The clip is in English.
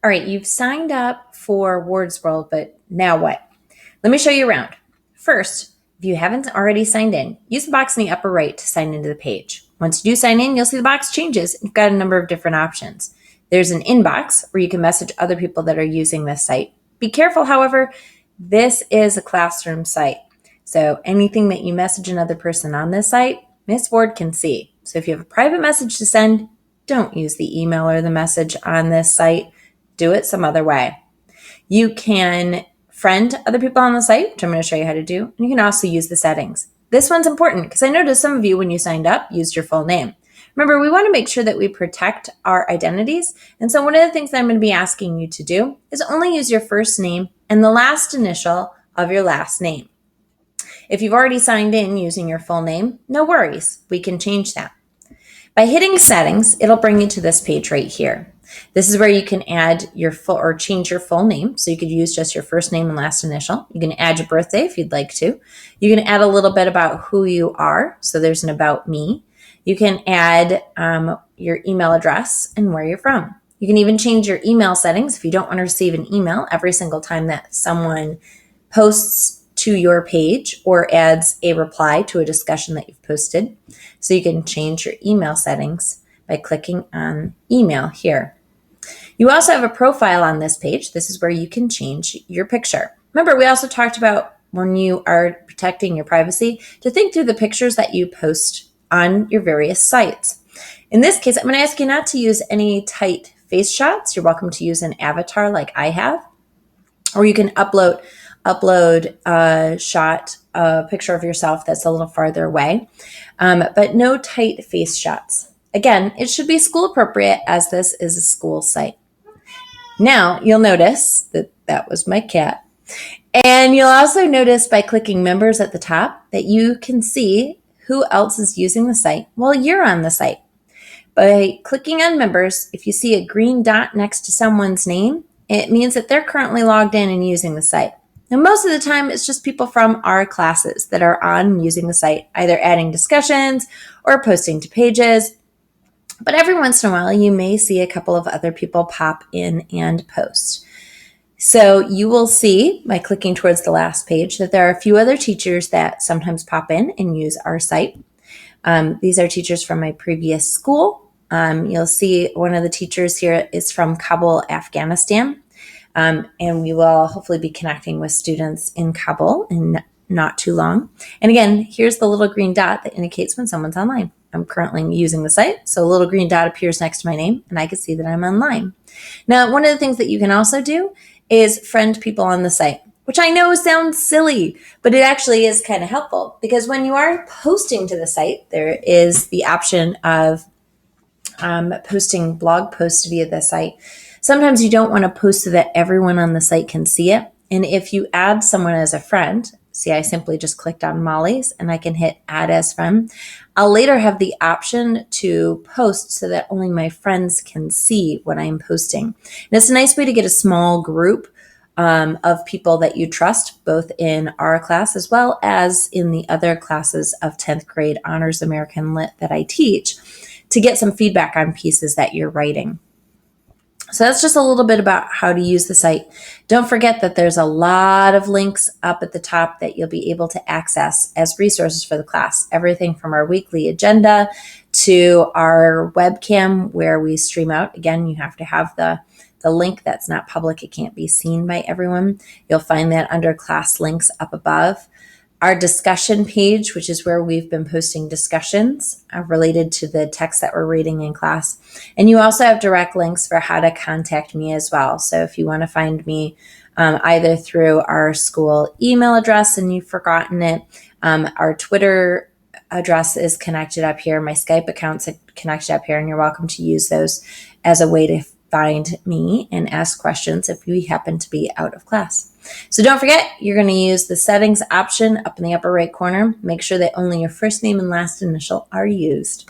All right, you've signed up for Words World, but now what? Let me show you around. First, if you haven't already signed in, use the box in the upper right to sign into the page. Once you do sign in, you'll see the box changes. You've got a number of different options. There's an inbox where you can message other people that are using this site. Be careful, however, this is a classroom site. So anything that you message another person on this site, Miss Ward can see. So if you have a private message to send, don't use the email or the message on this site. Do it some other way. You can friend other people on the site, which I'm going to show you how to do. And you can also use the settings. This one's important because I noticed some of you, when you signed up, used your full name. Remember, we want to make sure that we protect our identities. And so one of the things that I'm going to be asking you to do is only use your first name and the last initial of your last name. If you've already signed in using your full name, no worries. We can change that. By hitting settings, it'll bring you to this page right here. This is where you can add your full or change your full name. So you could use just your first name and last initial. You can add your birthday if you'd like to. You can add a little bit about who you are. So there's an about me. You can add your email address and where you're from. You can even change your email settings if you don't want to receive an email every single time that someone posts to your page or adds a reply to a discussion that you've posted. So you can change your email settings by clicking on email here. You also have a profile on this page. This is where you can change your picture. Remember, we also talked about when you are protecting your privacy to think through the pictures that you post on your various sites. In this case, I'm going to ask you not to use any tight face shots. You're welcome to use an avatar like I have, or you can upload a shot, a picture of yourself that's a little farther away, but no tight face shots. Again, it should be school appropriate as this is a school site. Now, you'll notice that was my cat. And you'll also notice by clicking members at the top that you can see who else is using the site while you're on the site. By clicking on members, if you see a green dot next to someone's name, it means that they're currently logged in and using the site. Now, most of the time, it's just people from our classes that are on using the site, either adding discussions or posting to pages. But every once in a while, you may see a couple of other people pop in and post. So you will see by clicking towards the last page that there are a few other teachers that sometimes pop in and use our site. These are teachers from my previous school. You'll see one of the teachers here is from Kabul, Afghanistan. And we will hopefully be connecting with students in Kabul in not too long. And again, here's the little green dot that indicates when someone's online. I'm currently using the site, so a little green dot appears next to my name, and I can see that I'm online. Now, one of the things that you can also do is friend people on the site, which I know sounds silly, but it actually is kind of helpful because when you are posting to the site, there is the option of posting blog posts via the site. Sometimes you don't want to post so that everyone on the site can see it. And if you add someone as a friend, see, I simply just clicked on Molly's and I can hit add as friend. I'll later have the option to post so that only my friends can see what I'm posting. And it's a nice way to get a small group of people that you trust, both in our class as well as in the other classes of 10th grade Honors American Lit that I teach, to get some feedback on pieces that you're writing. So that's just a little bit about how to use the site. Don't forget that there's a lot of links up at the top that you'll be able to access as resources for the class. Everything from our weekly agenda to our webcam where we stream out. Again, you have to have the link that's not public. It can't be seen by everyone. You'll find that under class links up above. Our discussion page, which is where we've been posting discussions related to the text that we're reading in class. And you also have direct links for how to contact me as well. So if you want to find me either through our school email address and you've forgotten it, our Twitter address is connected up here. My Skype account's connected up here, and you're welcome to use those as a way to find me and ask questions if we happen to be out of class. So don't forget, you're going to use the settings option up in the upper right corner. Make sure that only your first name and last initial are used.